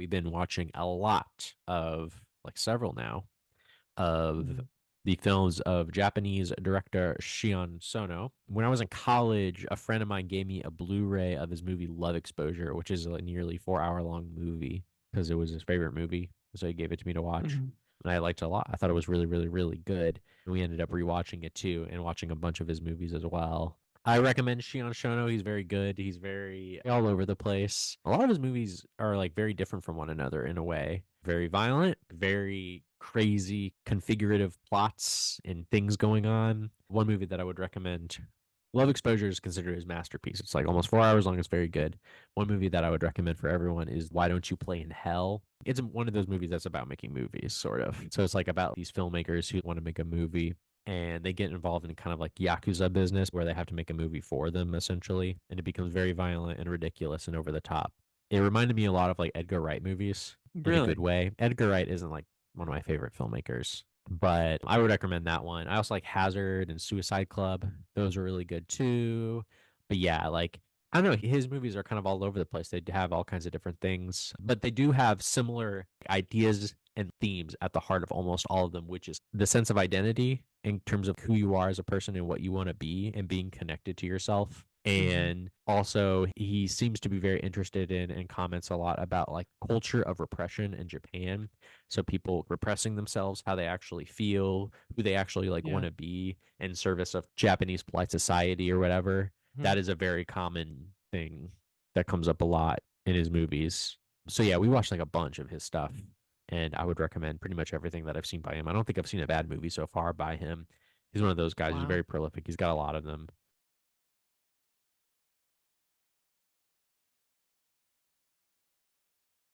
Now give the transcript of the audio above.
we've been watching a lot of, like several now, of Mhm. the films of Japanese director Sion Sono. When I was in college, a friend of mine gave me a Blu-ray of his movie Love Exposure, which is a nearly 4 hour long movie because it was his favorite movie. So he gave it to me to watch. Mhm. And I liked it a lot. I thought it was really, really, really good. And we ended up rewatching it too and watching a bunch of his movies as well. I recommend Shion Shono. He's very good. He's very all over the place. A lot of his movies are like very different from one another in a way. Very violent, very crazy, configurative plots and things going on. One movie that I would recommend. Love Exposure is considered his masterpiece. It's like almost 4 hours long. It's very good. One movie that I would recommend for everyone is Why Don't You Play in Hell? It's one of those movies that's about making movies, sort of. So it's like about these filmmakers who want to make a movie and they get involved in kind of like Yakuza business where they have to make a movie for them essentially. And it becomes very violent and ridiculous and over the top. It reminded me a lot of like Edgar Wright movies in a good Really? way. Edgar Wright isn't like one of my favorite filmmakers, but I would recommend that one. I also like Hazard and Suicide Club. Those are really good too. But yeah, like I don't know, his movies are kind of all over the place. They have all kinds of different things, but they do have similar ideas and themes at the heart of almost all of them, which is the sense of identity in terms of who you are as a person and what you want to be and being connected to yourself. Mhm. And also, he seems to be very interested in and comments a lot about like culture of repression in Japan. So people repressing themselves, how they actually feel, who they actually like want Yeah. to be in service of Japanese polite society or whatever. Mhm. That is a very common thing that comes up a lot in his movies. So yeah, we watched like a bunch of his stuff, and I would recommend pretty much everything that I've seen by him. I don't think I've seen a bad movie so far by him. He's one of those guys who's very Wow. prolific. He's got a lot of them.